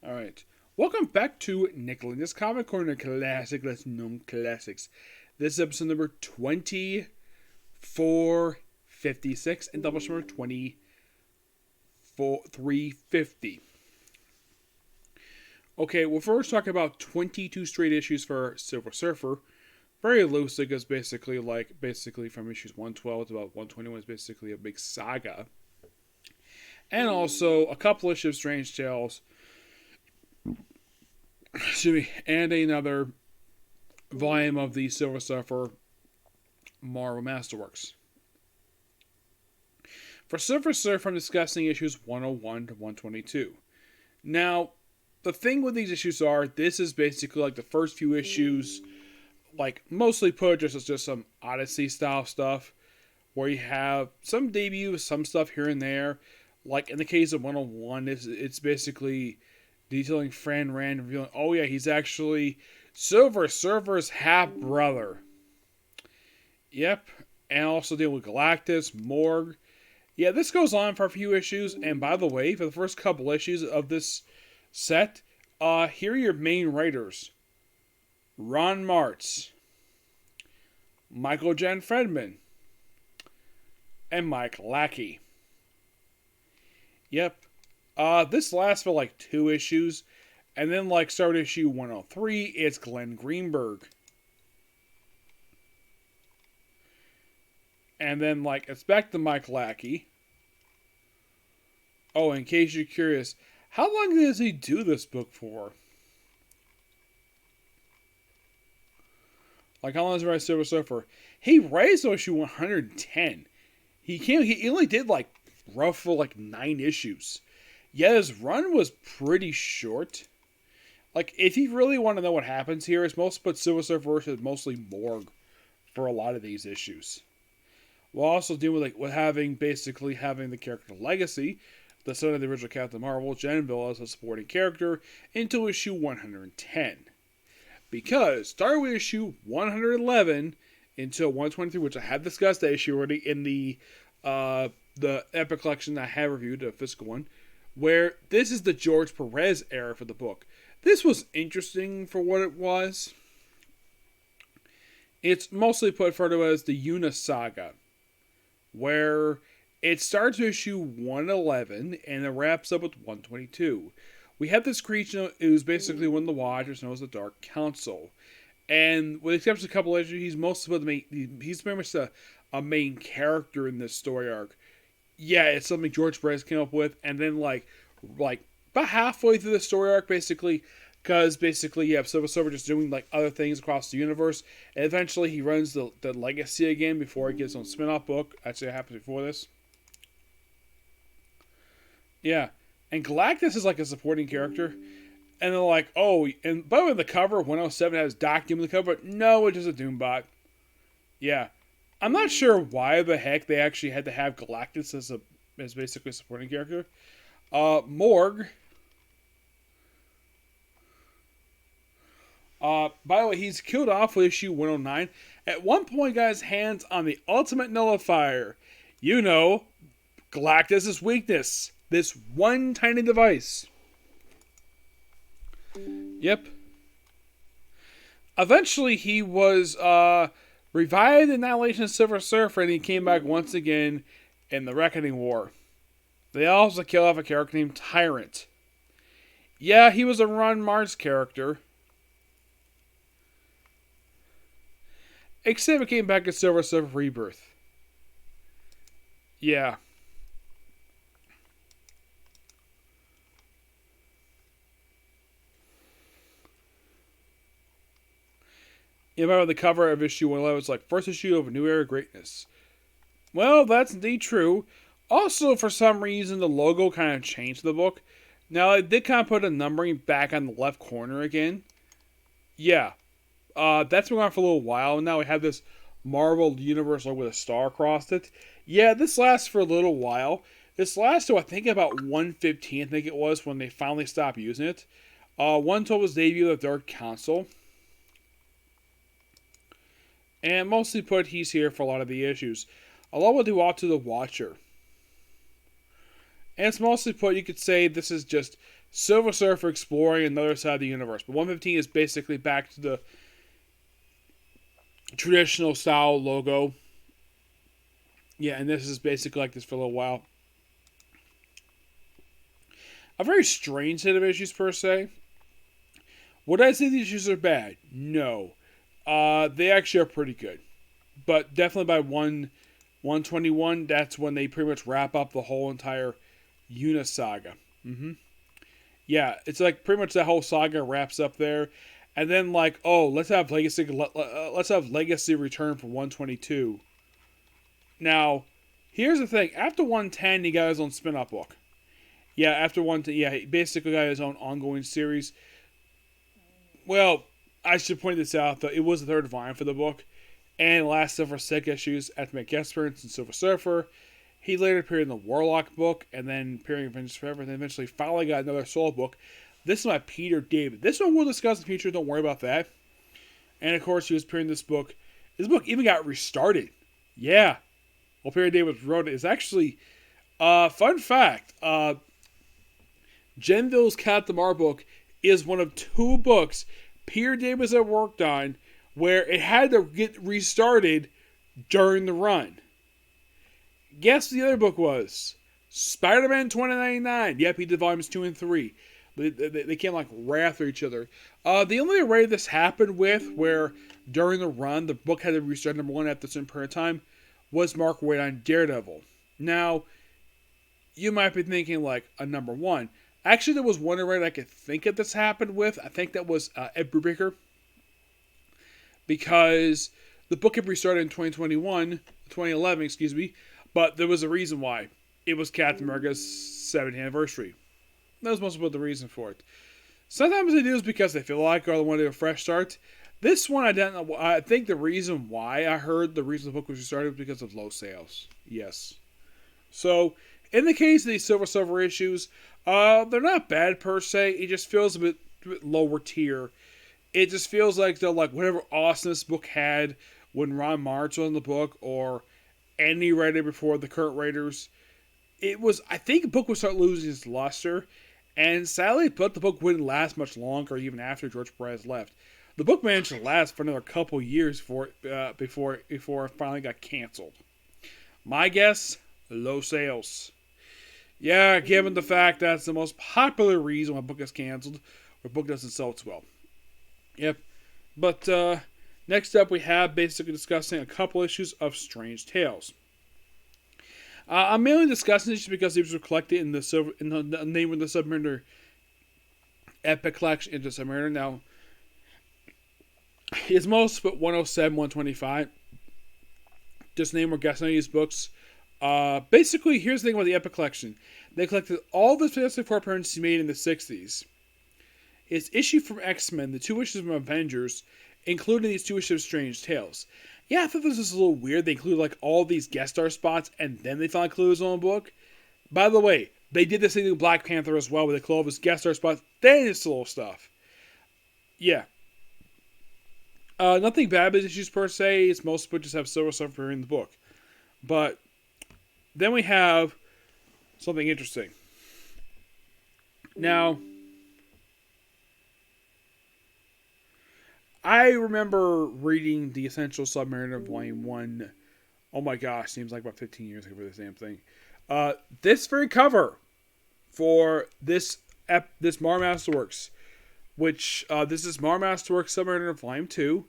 Alright. Welcome back to Nicholas Comic Corner Classic Let's Known Classics. This is episode number 2456 and Doubleshot number 350. Okay, we'll first talk about 22 straight issues for Silver Surfer. Very loosely, because basically from issues 112 to about 121 is basically a big saga. And also a couple issues of Stange Tales. Excuse me, and another volume of the Silver Surfer Marvel Masterworks. For Silver Surfer, I'm discussing issues 101 to 122. Now, the thing with these issues are, this is basically like the first few issues, like mostly put just as just some Odyssey style stuff, where you have some debuts, some stuff here and there. Like in the case of 101, it's basically detailing Fran Rand, revealing, oh yeah, he's actually Silver Surfer's half-brother. Yep, and also dealing with Galactus, Morg. Yeah, this goes on for a few issues, and by the way, for the first couple issues of this set, here are your main writers. Ron Martz, Michael Jan Fredman, and Mike Lackey. Yep. This lasts for like 2 issues, and then like start issue 103, it's Glenn Greenberg. And then like it's back to Mike Lackey. Oh, in case you're curious, how long does he do this book for? Like how long does he write Silver Surfer? He writes issue 110. He only did like roughly like 9 issues. Yeah, his run was pretty short. Like, if you really want to know what happens here, it's mostly put Silver Surfer versus mostly Morg for a lot of these issues. We'll also deal with having the character Legacy, the son of the original Captain Marvel, Genville, as a supporting character, until issue 110. Because, starting with issue 111 until 123, which I have discussed that issue already in the Epic Collection that I have reviewed, the physical one, where this is the George Perez era for the book. This was interesting for what it was. It's mostly put further as the Una Saga, where it starts with issue 111 and it wraps up with 122. We have this creature who's basically one of the Watchers, known as the Dark Council. And with the exception of a couple of issues, he's mostly he's very much a main character in this story arc. Yeah, it's something George Perez came up with, and then like about halfway through the story arc, because you have Silver Surfer just doing like other things across the universe, and eventually he runs the Legacy again before he gets his own spin-off book. Actually, it happens before this. Yeah, and Galactus is like a supporting character, and they're like, oh, and by the way, the cover 107 has Doc Doom on the cover. No, it's just a Doombot. Yeah. I'm not sure why the heck they actually had to have Galactus as basically a supporting character. Morg. By the way, he's killed off with issue 109. At one point, got his hands on the ultimate nullifier. You know, Galactus' weakness. This one tiny device. Yep. Eventually, he was, revived the Annihilation of Silver Surfer, and he came back once again in the Reckoning War. They also killed off a character named Tyrant. Yeah, he was a Ron Mars character. Except it came back as Silver Surfer Rebirth. Yeah. You remember the cover of issue 111 was like, first issue of a new era of greatness. Well, that's indeed true. Also, for some reason, the logo kind of changed the book. Now, it did kind of put a numbering back on the left corner again. Yeah. That's been on for a little while. Now we have this Marvel Universe logo with a star across it. Yeah, this lasts for a little while. This lasts to, I think, about 115, I think it was, when they finally stopped using it. 112 was debut of the Dark Council. And mostly put, he's here for a lot of the issues. Along with to the Watcher. And it's mostly put, you could say this is just Silver Surfer exploring another side of the universe. But 115 is basically back to the traditional style logo. Yeah, and this is basically like this for a little while. A very strange set of issues per se. Would I say these issues are bad? No. They actually are pretty good. But definitely by 121, that's when they pretty much wrap up the whole entire Una saga. Yeah, it's like pretty much that whole saga wraps up there. And then like, oh, let's have Legacy return for 122. Now, here's the thing. After 110, he got his own spin-off book. Yeah, after 110, yeah, he basically got his own ongoing series. Well, I should point this out, though. It was the third volume for the book, and it lasted for 6 issues after making guest appearance in Silver Surfer. He later appeared in the Warlock book, and then appearing in Vengeance Forever, and then eventually finally got another solo book. This is by Peter David. This one we'll discuss in the future, don't worry about that. And of course, he was appearing in this book. This book even got restarted. Yeah. Well, Peter David wrote it. It's actually, fun fact, Genville's Captain Mar book is one of 2 books Peter Davis had worked on where it had to get restarted during the run. Guess the other book was? Spider-Man 2099. Yep, he did volumes 2 and 3. They came like right after each other. The only array this happened with, where during the run the book had to restart number 1 after a certain period of time, was Mark Waid on Daredevil. Now, you might be thinking like a number 1. Actually, there was one array I could think of this happened with. I think that was Ed Brubaker. Because the book had restarted in 2011, excuse me. But there was a reason why. It was Captain America's 7th anniversary. That was most of the reason for it. Sometimes they do is because they feel like they want to do a fresh start. This one, I don't know. I think the reason why I heard the reason the book was restarted was because of low sales. Yes. So, in the case of these Silver Surfer issues, they're not bad per se. It just feels a bit lower tier. It just feels like they're like whatever awesome this book had when Ron Martz was on the book, or any writer before the current writers. It was, I think the book would start losing its luster, and sadly, but the book wouldn't last much longer even after George Perez left. The book managed to last for another couple years before it finally got canceled. My guess, low sales. Yeah, given the fact that's the most popular reason why a book is canceled, or a book doesn't sell as well. Yep. But next up, we have basically discussing a couple issues of Stange Tales. I'm mainly discussing this because these were collected in the name of the Sub-Marner Epic Collection into Sub-Marner. Now, it's most but 107, 125. Just name or guess on these books. Basically, here's the thing about the Epic Collection. They collected all the Fantastic Four appearances made in the 60s. It's issue from X-Men, the 2 issues from Avengers, including these 2 issues of Stange Tales. Yeah, I thought this was a little weird. They included like all these guest star spots, and then they finally included his own book. By the way, they did this thing with Black Panther as well, where they included all of his guest star spots, then it's little stuff. Yeah. Nothing bad with issues per se. It's most books just have Silver Surfer in the book. But then we have something interesting. Now, I remember reading The Essential Sub-Mariner Volume 1. Oh my gosh, seems like about 15 years ago for the same thing. This very cover for this Mar Masterworks, which this is Mar Masterworks Sub-Mariner Volume 2,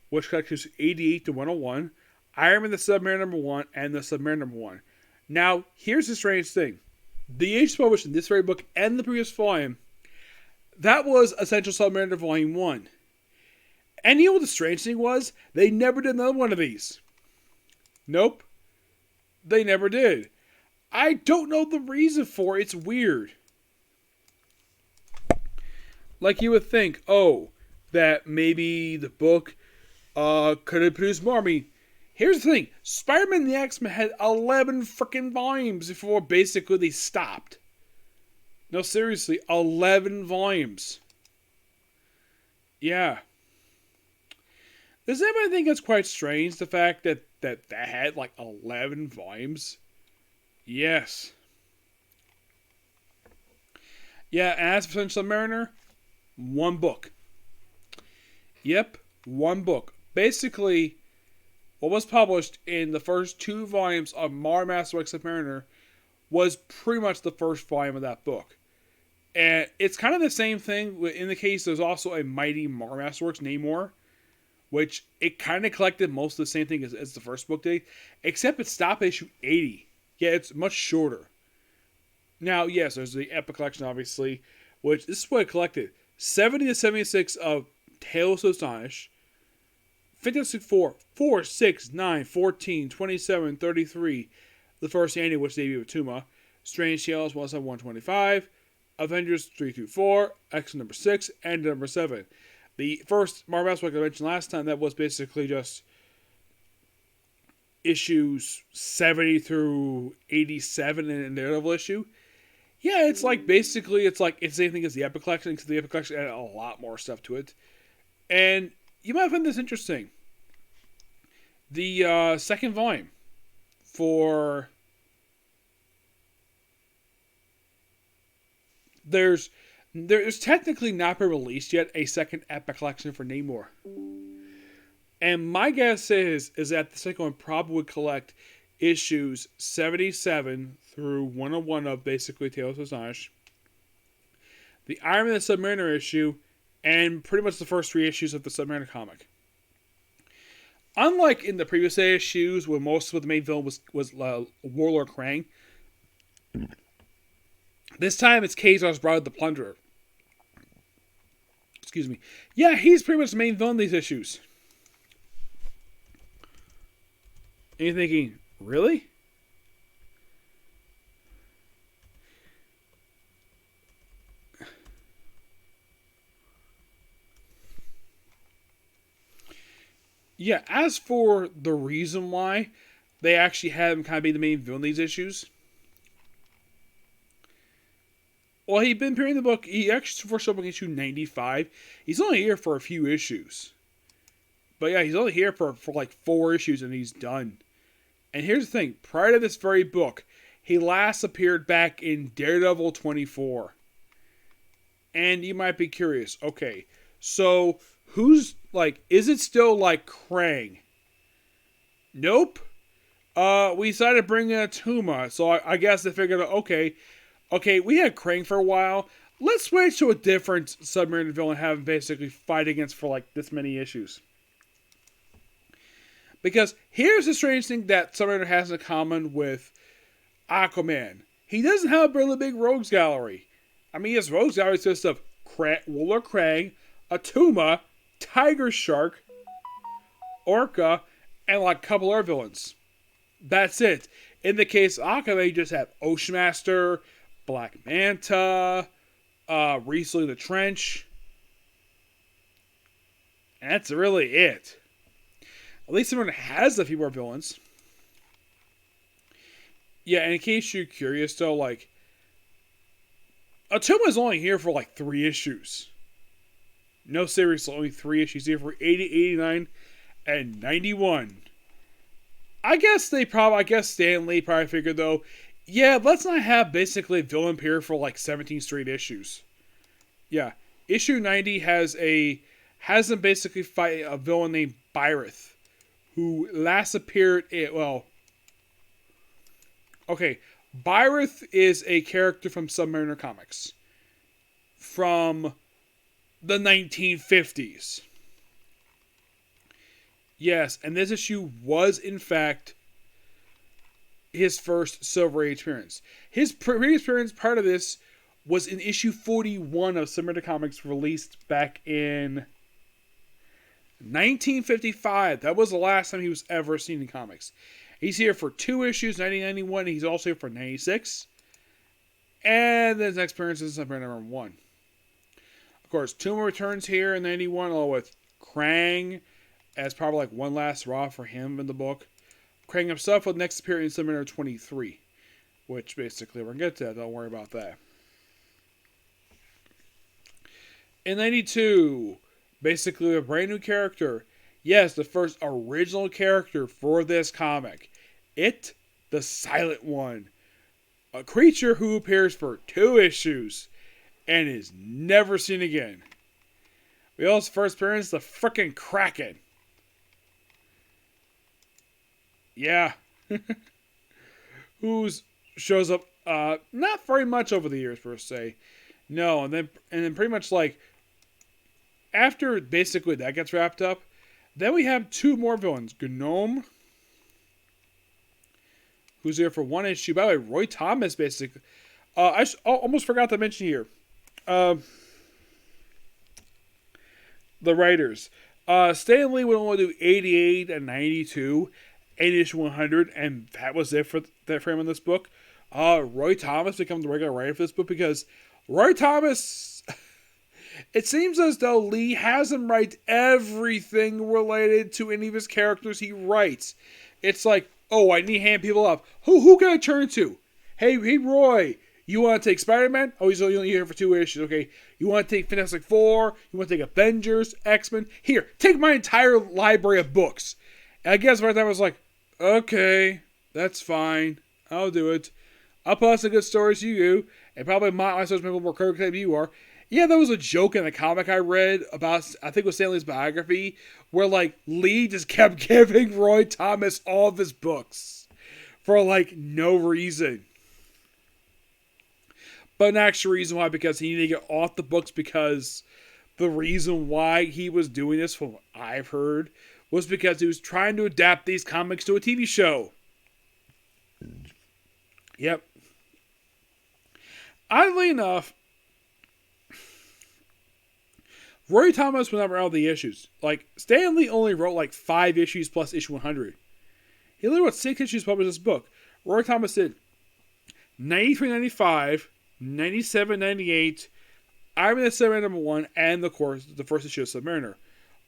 which collects 88 to 101. Iron Man the Sub-Mariner number 1 and the Sub-Mariner number 1. Now, here's the strange thing. The age published in this very book and the previous volume, that was Essential Sub-Mariner Volume 1. And you know what the strange thing was? They never did another one of these. Nope. They never did. I don't know the reason for it. It's weird. Like you would think, that maybe the book could have produced more. I mean, here's the thing. Spider-Man and the X-Men had 11 freaking volumes before basically they stopped. No, seriously, 11 volumes. Yeah. Does anybody think it's quite strange, the fact that had like 11 volumes? Yes. Yeah, as for Sub-Marner, one book. Yep, one book. Basically, what was published in the first 2 volumes of Masterworks Sub-Marner was pretty much the first volume of that book. And it's kind of the same thing. In the case, there's also a Mighty Masterworks Namor, which it kind of collected most of the same thing as the first book did, except it stopped at issue 80. Yeah, it's much shorter. Now, yes, there's the Epic Collection, obviously, which this is what it collected. 70 to 76 of Tales to Astonish, Fantastic Four, 4, 6, 9, 14, 27, 33, the first annual, which debuted with Tuma, Strange Tales 125, Avengers 3 through 4, X number 6, and number 7. The first Marvel Masterworks I mentioned last time, that was basically just issues 70 through 87 in the Daredevil issue. Yeah, it's like basically it's the same thing as the Epic Collection, because the Epic Collection added a lot more stuff to it. And you might find this interesting. The second volume for there's technically not been released yet a second Epic Collection for Namor. And my guess is that the second one probably would collect issues 77 through 101 of basically Tales of Astonish, the Iron Man and Sub-Mariner issue, and pretty much the first 3 issues of the Sub-Mariner comic. Unlike in the previous issues, where most of the main villain was Warlord Krang, this time it's Kazar's brother, the Plunderer. Excuse me. Yeah, he's pretty much the main villain in these issues. And you're thinking, really? Yeah, as for the reason why they actually had him kind of be the main villain in these issues, well, he'd been appearing in the book. He actually first showed up in issue 95. He's only here for a few issues. But yeah, he's only here for like 4 issues and he's done. And here's the thing. Prior to this very book, he last appeared back in Daredevil 24. And you might be curious. Okay, so who's is it still Krang? Nope. We decided to bring in a Tuma. So I guess they figured, okay, we had Krang for a while. Let's switch to a different Sub-Mariner villain and have him basically fight against for this many issues. Because here's the strange thing that Sub-Mariner has in common with Aquaman. He doesn't have a really big rogues gallery. I mean, his rogues gallery consists of Warlord Krang, a Tuma, Tiger Shark, Orca, and a couple other villains. That's it. In the case of Aquaman, you just have Ocean Master, Black Manta, recently the Trench. And that's really it. At least someone has a few more villains. Yeah, and in case you're curious though, Atoma's only here for 3 issues. No, seriously, only 3 issues. Here for 80, 89, and 91. I guess Stan Lee probably figured though, yeah, let's not have basically a villain appear for 17 straight issues. Yeah, issue 90 has him basically fight a villain named Byrith, who last appeared Byrith is a character from Sub-Mariner comics from the 1950s. Yes, and this issue was in fact his first Silver Age appearance. His previous appearance, part of this, was in issue 41 of Sub-Mariner comics, released back in 1955. That was the last time he was ever seen in comics. He's here for 2 issues, 1991. He's also here for 96. And then his next appearance is number 1. Of course, Tuma returns here in 91 along with Krang as probably one last hurrah for him in the book. Krang himself will next appear in Sub-Mariner 23. Which basically we're going to get to that. Don't worry about that. In 92, basically a brand new character. Yes, the first original character for this comic. It, the Silent One. A creature who appears for 2 issues. and is never seen again. We also first appearance the frickin' Kraken. Yeah. Who shows up not very much over the years per se. No, and then pretty much like after basically that gets wrapped up, then we have two more villains. Gnome, who's there for one issue. By the way, Roy Thomas basically. I almost forgot to mention here. The writers. Stan Lee would only do 88 and 92 and issue 100, and that was it for that frame in this book. Roy Thomas becomes the regular writer for this book because Roy Thomas, it seems as though Lee has him write everything related to any of his characters he writes. It's like, oh, I need to hand people up. Who can I turn to? Hey, Roy, you want to take Spider-Man? Oh, he's only here for 2 issues. Okay. You want to take Fantastic Four? You want to take Avengers? X-Men? Here, take my entire library of books. And I guess right there I was like, okay, that's fine. I'll do it. I'll put out some good stories to you, and probably my stories maybe more critical than you are. Yeah, there was a joke in a comic I read about, I think it was Stan Lee's biography, where like Lee just kept giving Roy Thomas all of his books for like no reason. But an actual reason why, because he needed to get off the books, because the reason why he was doing this, from what I've heard, was because he was trying to adapt these comics to a TV show. Yep. Oddly enough, Roy Thomas would never out the issues. Like, Stan Lee only wrote like 5 issues plus issue 100. He only wrote 6 issues published this book. Roy Thomas did 93, 95, 97, 98, Iron Man the Sub-Mariner #1, and of course the first issue of Sub-Mariner.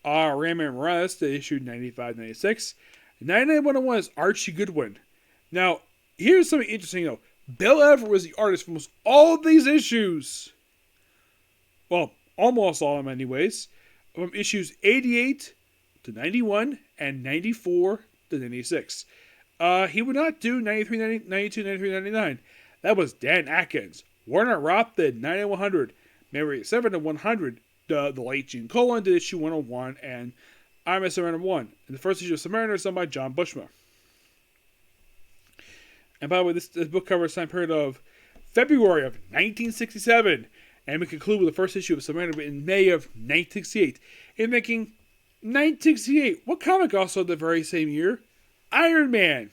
Raymond Morales did issue 95, 96. 99, 101 is Archie Goodwin. Now, here's something interesting though. Bill Everett was the artist for almost all of these issues. Well, almost all of them anyways. From issues 88 to 91 and 94 to 96. He would not do 93, 92, 93, 99. That was Dan Atkins. Warner Roth did 90-100. Mary 7 to 100. The late Gene Colan did issue 101 and Iron Man Sub-Mariner 1. And the first issue of Sub-Mariner is done by John Bushma. And by the way, this book covers the time period of February of 1967. And we conclude with the first issue of Sub-Mariner in May of 1968. And making 1968, what comic also the very same year? Iron Man.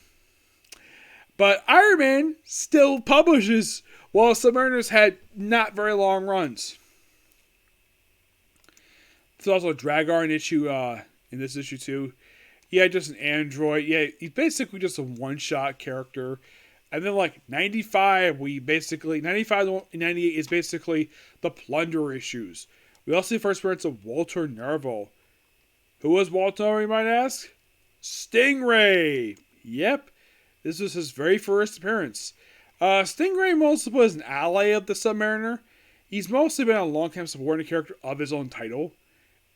But Iron Man still publishes, while Sub-Mariners had not very long runs. There's also a Dragar issue in this issue too. Yeah, just an android. Yeah, he's basically just a one-shot character. And then like 95, 95 and 98 is basically the Plunder issues. We also see first appearance of Walter Nerval. Who was Walter, you might ask? Stingray. Yep. This was his very first appearance. Stingray mostly was an ally of the Sub-Mariner. He's mostly been a long-time supporting character of his own title.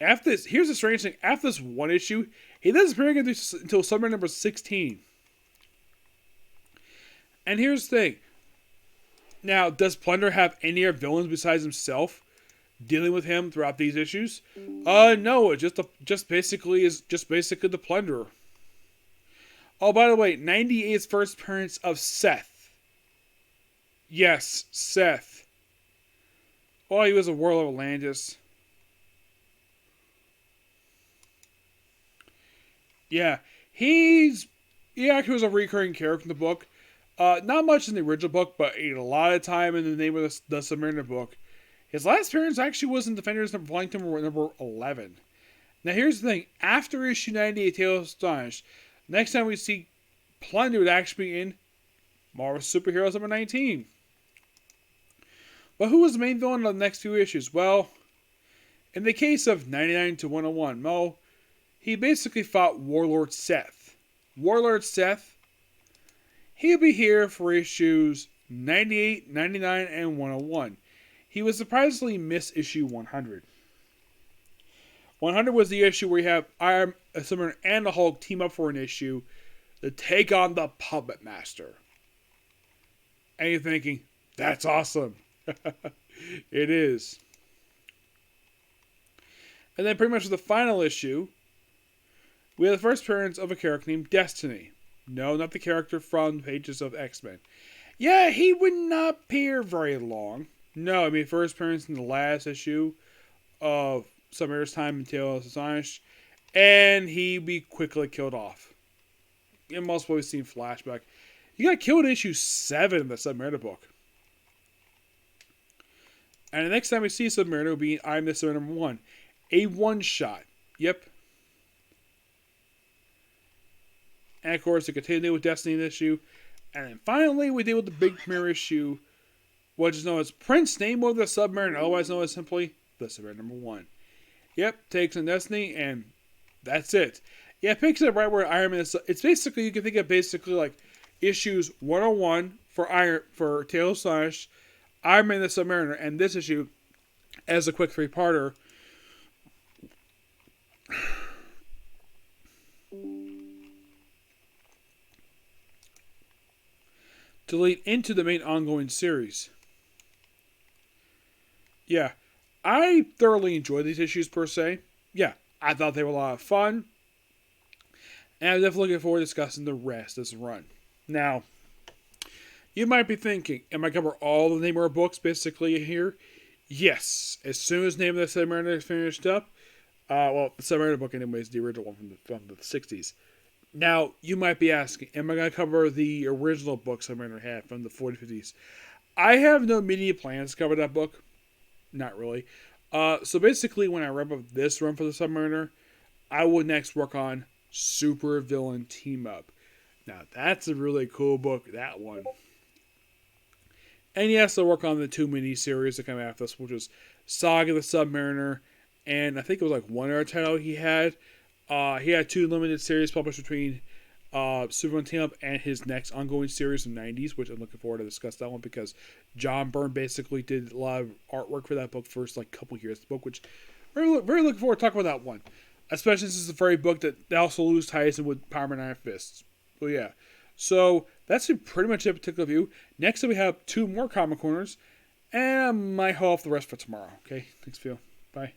After this, here's the strange thing. After this one issue, he doesn't appear again until Sub-Mariner number 16. And here's the thing. Now, does Plunder have any other villains besides himself dealing with him throughout these issues? No, it's just basically the Plunderer. Oh, by the way, 98's first appearance of Seth. Yes, Seth. Oh, he was a warlord of Atlantis. Yeah, he was a recurring character in the book. Not much in the original book, but a lot of time in the name of the Sub-Mariner book. His last appearance actually was in Defenders number 11. Now here's the thing. After issue 98, Tales of Astonished, next time we see Plunder would actually be in Marvel Superheroes number 19. But who was the main villain of the next few issues? Well, in the case of 99 to 101, he basically fought Warlord Seth. Warlord Seth, he'll be here for issues 98, 99, and 101. He was surprisingly missed issue 100. 100 was the issue where you have Iron Man and the Hulk team up for an issue to take on the Puppet Master. And you're thinking, that's awesome. It is. And then pretty much for the final issue, we have the first appearance of a character named Destiny. No, not the character from the pages of X-Men. Yeah, he would not appear very long. No, I mean, first appearance in the last issue of Sub-Marner's time in Tales of Stange, and he'd be quickly killed off. In multiple we've seen flashback. He got killed in issue 7 of the Sub-Marner book. And the next time we see Sub-Marner will be in I'm the Sub-Mariner number 1. A one-shot. Yep. And of course, they continue with Destiny in this issue. And then finally, we deal with the big premiere issue, which is known as Prince Name of the Sub-Mariner, otherwise known as simply the Sub-Mariner number 1. Yep, takes on Destiny, and that's it. Yeah, it picks it up right where Iron Man is. It's basically, you can think of basically like issues 101 for Tales of Stange, Iron Man the Sub-Mariner, and this issue as a quick three-parter. To lead into the main ongoing series. Yeah, I thoroughly enjoyed these issues per se. Yeah, I thought they were a lot of fun. And I'm definitely looking forward to discussing the rest of this run. Now, you might be thinking, am I covering all the Namor books basically here? Yes. As soon as Name of the Sub-Mariner is finished up, the Sub-Mariner book anyway is the original one from the 60s. Now, you might be asking, am I going to cover the original book Sub-Mariner had from the 40s, 50s? I have no immediate plans to cover that book. Not really. So basically, when I wrap up this run for the Sub-Mariner, I will next work on Super Villain Team Up. Now, that's a really cool book, that one. And yes, I'll work on the 2 mini-series that come after this, which was Saga the Sub-Mariner, and I think it was like one other title he had. He had 2 limited series published between Super Villain Team Up and his next ongoing series in the 90s, which I'm looking forward to discuss that one because John Byrne basically did a lot of artwork for that book first like couple years of the book, which very, very looking forward to talking about that one. Especially since it's the very book that also lose ties in with Power Man Iron Fists. So yeah. So that's pretty much it particular view. Next up we have 2 more comic corners. And I might hold off the rest for tomorrow. Okay? Thanks, Phil. Bye.